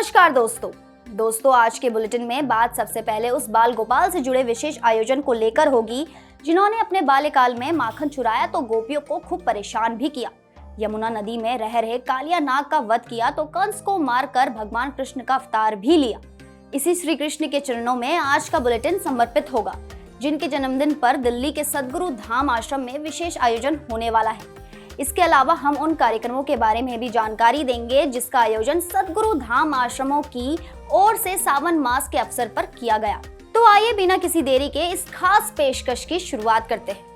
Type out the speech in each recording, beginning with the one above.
नमस्कार दोस्तों आज के बुलेटिन में बात सबसे पहले उस बाल गोपाल से जुड़े विशेष आयोजन को लेकर होगी जिन्होंने अपने बाल्यकाल में माखन चुराया तो गोपियों को खूब परेशान भी किया। यमुना नदी में रह रहे कालिया नाग का वध किया तो कंस को मारकर भगवान कृष्ण का अवतार भी लिया। इसी श्री कृष्ण के चरणों में आज का बुलेटिन समर्पित होगा, जिनके जन्मदिन पर दिल्ली के सदगुरु धाम आश्रम में विशेष आयोजन होने वाला है। इसके अलावा हम उन कार्यक्रमों के बारे में भी जानकारी देंगे जिसका आयोजन सदगुरु धाम आश्रमों की ओर से सावन मास के अवसर पर किया गया। तो आइए बिना किसी देरी के इस खास पेशकश की शुरुआत करते हैं।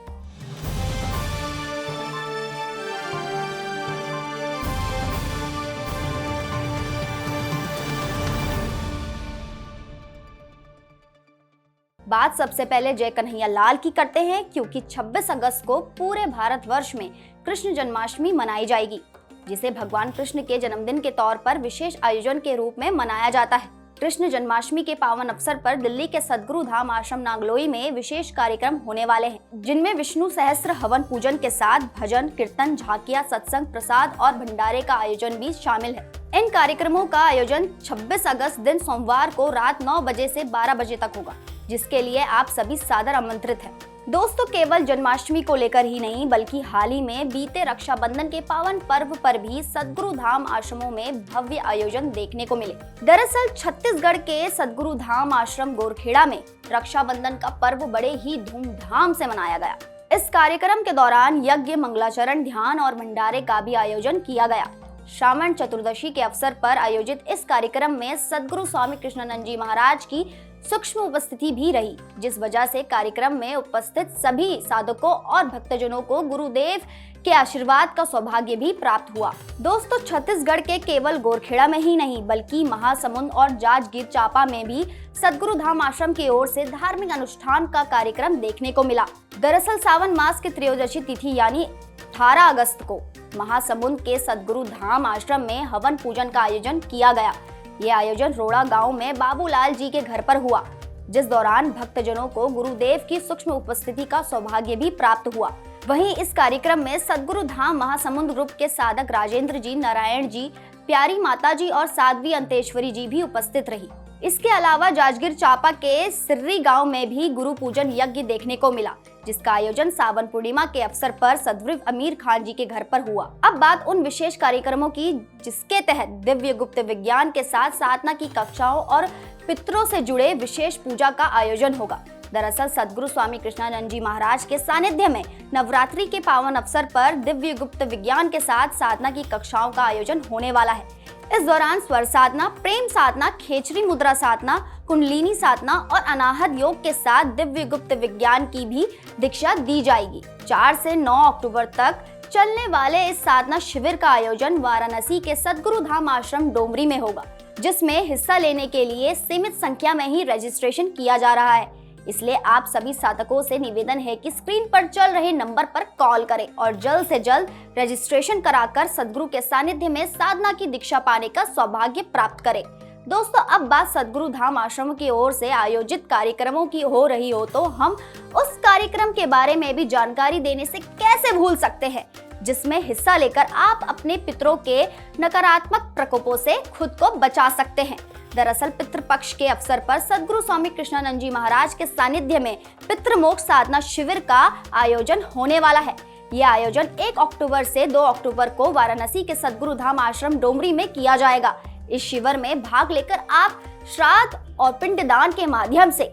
बात सबसे पहले जय कन्हैया लाल की करते हैं, क्योंकि 26 अगस्त को पूरे भारतवर्ष में कृष्ण जन्माष्टमी मनाई जाएगी, जिसे भगवान कृष्ण के जन्मदिन के तौर पर विशेष आयोजन के रूप में मनाया जाता है। कृष्ण जन्माष्टमी के पावन अवसर पर दिल्ली के सदगुरु धाम आश्रम नागलोई में विशेष कार्यक्रम होने वाले हैं, जिनमें विष्णु सहस्त्र हवन पूजन के साथ भजन, कीर्तन, झांकियां, सत्संग, प्रसाद और भंडारे का आयोजन भी शामिल है। इन कार्यक्रमों का आयोजन 26 अगस्त दिन सोमवार को रात 9 बजे से 12 बजे तक होगा, जिसके लिए आप सभी सादर आमंत्रित हैं। दोस्तों, केवल जन्माष्टमी को लेकर ही नहीं बल्कि हाल ही में बीते रक्षाबंधन के पावन पर्व पर भी सदगुरु धाम आश्रमों में भव्य आयोजन देखने को मिले। दरअसल छत्तीसगढ़ के सदगुरु धाम आश्रम गोरखेड़ा में रक्षाबंधन का पर्व बड़े ही धूमधाम से मनाया गया। इस कार्यक्रम के दौरान यज्ञ, मंगलाचरण, ध्यान और भंडारे का भी आयोजन किया गया। श्रावण चतुर्दशी के अवसर पर आयोजित इस कार्यक्रम में सदगुरु स्वामी कृष्णानंद जी महाराज की सूक्ष्म उपस्थिति भी रही, जिस वजह से कार्यक्रम में उपस्थित सभी साधकों और भक्तजनों को गुरुदेव के आशीर्वाद का सौभाग्य भी प्राप्त हुआ। दोस्तों, छत्तीसगढ़ के केवल गोरखेड़ा में ही नहीं बल्कि महासमुंद और जांजगीर चांपा में भी सदगुरु धाम आश्रम की ओर से धार्मिक अनुष्ठान का कार्यक्रम देखने को मिला। दरअसल सावन मास की त्रयोदशी तिथि यानी 18 अगस्त को महासमुंद के सदगुरु धाम आश्रम में हवन पूजन का आयोजन किया गया। ये आयोजन रोड़ा गांव में बाबूलाल जी के घर पर हुआ, जिस दौरान भक्तजनों को गुरुदेव की सूक्ष्म उपस्थिति का सौभाग्य भी प्राप्त हुआ। वहीं इस कार्यक्रम में सदगुरु धाम महासमुंद ग्रुप के साधक राजेंद्र जी, नारायण जी, प्यारी माता जी और साध्वी अंतेश्वरी जी भी उपस्थित रही। इसके अलावा जांजगीर चांपा के सिर्री गांव में भी गुरु पूजन यज्ञ देखने को मिला, जिसका आयोजन सावन पूर्णिमा के अवसर पर सदगुरु अमीर खान जी के घर पर हुआ। अब बात उन विशेष कार्यक्रमों की जिसके तहत दिव्य गुप्त विज्ञान के साथ साधना की कक्षाओं और पितरों से जुड़े विशेष पूजा का आयोजन होगा। दरअसल सदगुरु स्वामी कृष्णानंद जी महाराज के सानिध्य में नवरात्रि के पावन अवसर पर दिव्य गुप्त विज्ञान के साथ साधना की कक्षाओं का आयोजन होने वाला है। इस दौरान स्वर साधना, प्रेम साधना, खेचरी मुद्रा साधना, कुंडलिनी साधना और अनाहत योग के साथ दिव्य गुप्त विज्ञान की भी दीक्षा दी जाएगी। 4 से 9 अक्टूबर तक चलने वाले इस साधना शिविर का आयोजन वाराणसी के सदगुरु धाम आश्रम डोमरी में होगा, जिसमें हिस्सा लेने के लिए सीमित संख्या में ही रजिस्ट्रेशन किया जा रहा है। इसलिए आप सभी साधकों से निवेदन है कि स्क्रीन पर चल रहे नंबर पर कॉल करें और जल्द से जल्द रजिस्ट्रेशन कराकर सदगुरु के सानिध्य में साधना की दीक्षा पाने का सौभाग्य प्राप्त करें। दोस्तों, अब बात सदगुरु धाम आश्रम की ओर से आयोजित कार्यक्रमों की हो रही हो तो हम उस कार्यक्रम के बारे में भी जानकारी देने से कैसे भूल सकते हैं, जिसमें हिस्सा लेकर आप अपने पितरों के नकारात्मक प्रकोपों से खुद को बचा सकते हैं। दरअसल पितृपक्ष के अवसर पर सदगुरु स्वामी कृष्णानंद जी महाराज के सानिध्य में पितृमोक्ष साधना शिविर का आयोजन होने वाला है। यह आयोजन 1 अक्टूबर से 2 अक्टूबर को वाराणसी के सदगुरु धाम आश्रम डोमरी में किया जाएगा। इस शिविर में भाग लेकर आप श्राद्ध और पिंडदान के माध्यम से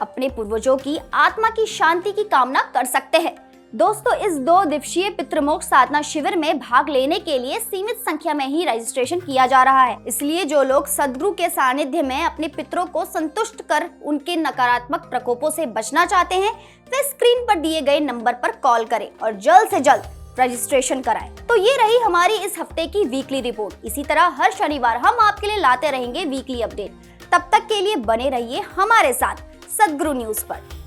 अपने पूर्वजों की आत्मा की शांति की कामना कर सकते हैं। दोस्तों, इस 2 दिवसीय पितृमोक्ष साधना शिविर में भाग लेने के लिए सीमित संख्या में ही रजिस्ट्रेशन किया जा रहा है। इसलिए जो लोग सदगुरु के सानिध्य में अपने पितरों को संतुष्ट कर उनके नकारात्मक प्रकोपों से बचना चाहते हैं, वे स्क्रीन पर दिए गए नंबर पर कॉल करें और जल्द से जल्द रजिस्ट्रेशन कराएं। तो ये रही हमारी इस हफ्ते की वीकली रिपोर्ट। इसी तरह हर शनिवार हम आपके लिए लाते रहेंगे वीकली अपडेट। तब तक के लिए बने रहिए हमारे साथ सदगुरु न्यूज पर।